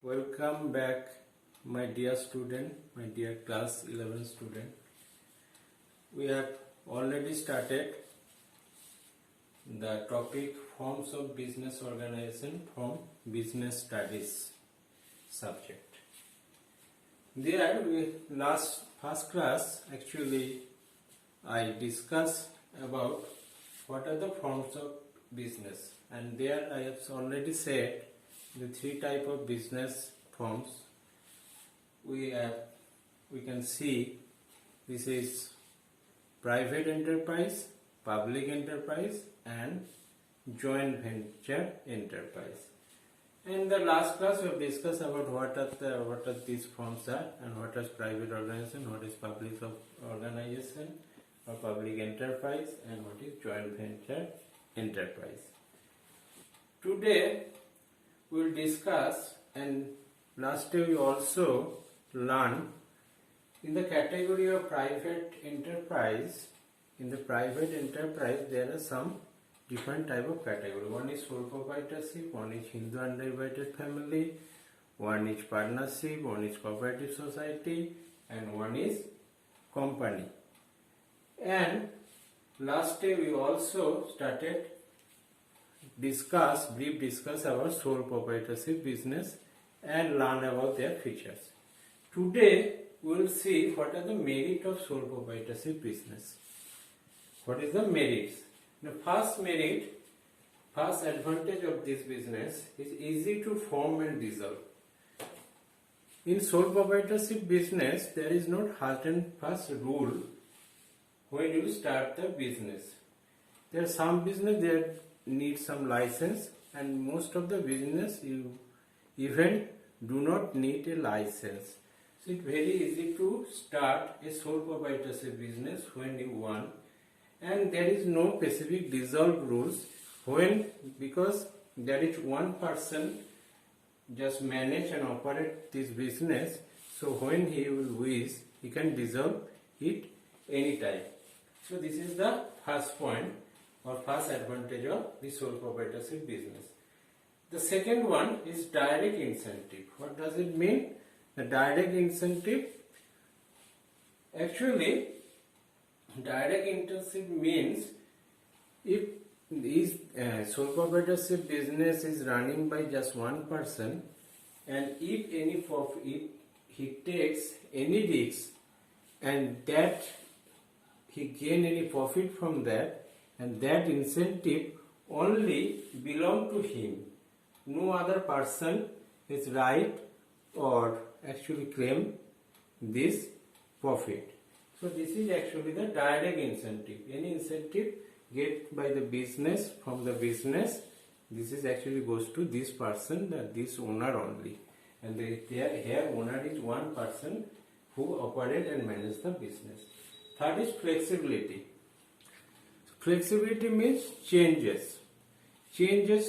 Welcome back, my dear student, my dear class 11 student. We have already started the topic forms of business organization from business studies subject. There first class actually I discussed about what are the forms of business, and there I have already said the three type of business forms we can see. This is private enterprise, public enterprise, and joint venture enterprise. In the last class we have discussed about what are these forms are, and what is private organization, what is public organization or public enterprise, and what is joint venture enterprise. Today we will discuss, and last day we also learned in the category of private enterprise. In the private enterprise there are some different type of category. One is sole proprietorship, one is Hindu undivided family, one is partnership, one is cooperative society, and one is company. And last day we also started brief discuss about sole proprietorship business and learn about their features. Today we will see what are the merit of sole proprietorship business. What is the merits? The first advantage of this business is easy to form and dissolve. In sole proprietorship business there is no hard and fast rule when you start the business. There are some business that need some license, and most of the business you even do not need a license. So it's very easy to start a sole proprietorship business when you want, and there is no specific dissolve rules because there is one person just manage and operate this business. So when he will wish, he can dissolve it anytime. So this is the first point or first advantage of the sole proprietorship business. The second one is direct incentive. What does it mean? The direct incentive, actually direct incentive means if this sole proprietorship business is running by just one person, and if he takes any risk and that he gain any profit from that, and that incentive only belong to him. No other person is right or actually claim this profit. So this is actually the direct incentive. Any incentive get by the business from the business, this is actually goes to this person, this owner only. And here owner is one person who operate and manage the business. Third is flexibility. Flexibility means changes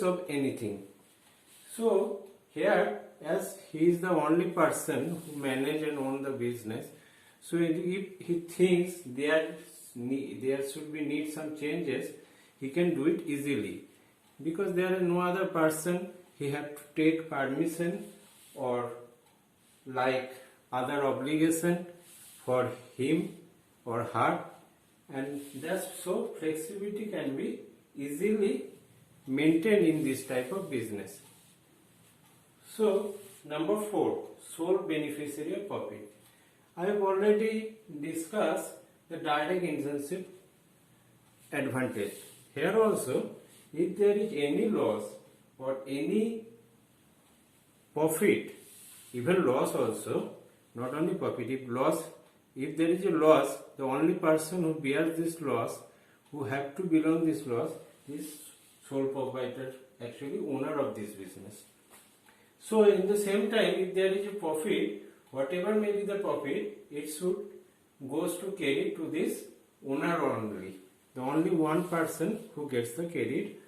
of anything. So here, as he is the only person who manage and own the business, so if he thinks there should be need some changes, he can do it easily, because there is no other person he have to take permission or like other obligation for him or her, and that's so flexibility can be easily maintained in this type of business. So number 4, sole beneficiary of profit. I have already discussed the direct incentive advantage. Here also, if there is any loss or any profit, even loss also, not only profit, if there is a loss, the only person who bears this loss, who have to belong this loss, is sole proprietor, actually owner of this business. So in the same time, if there is a profit, whatever may be the profit, it should goes to credit to this owner only. The only one person who gets the credit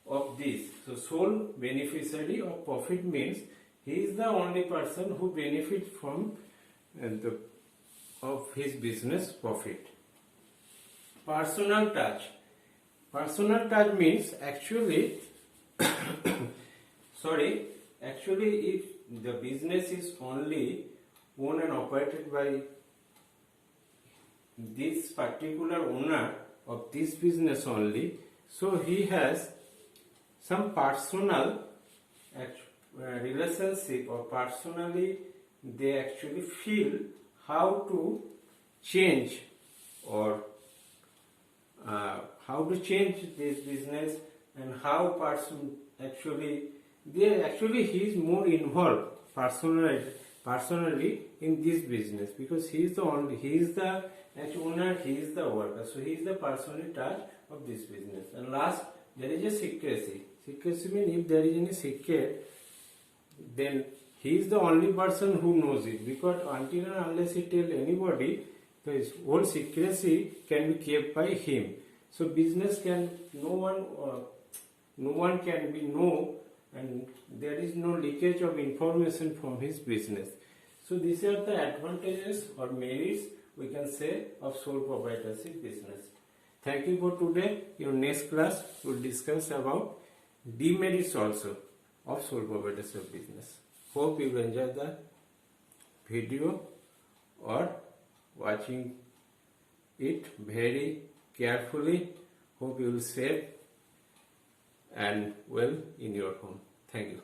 of this. So sole beneficiary of profit means he is the only person who benefits from of his business profit. Personal touch. Personal touch means actually if the business is only owned and operated by this particular owner of this business only, so he has some personal relationship, or personally they actually feel how to change, or how to change this business, and how person actually he is more involved personally in this business, because he is the owner, he is the worker, so he is the person in charge of this business. And last, there is a secrecy. Secrecy means if there is any secret, then he is the only person who knows it, because until and unless he tell anybody, the whole secrecy can be kept by him. So business can no one can be know, and there is no leakage of information from his business. So these are the advantages or merits, we can say, of sole proprietorship business. Thank you for today. Your next class will discuss about demerits also of sole proprietorship business. Hope you will enjoy the video or watching it very carefully. Hope you will save and well in your home. Thank you.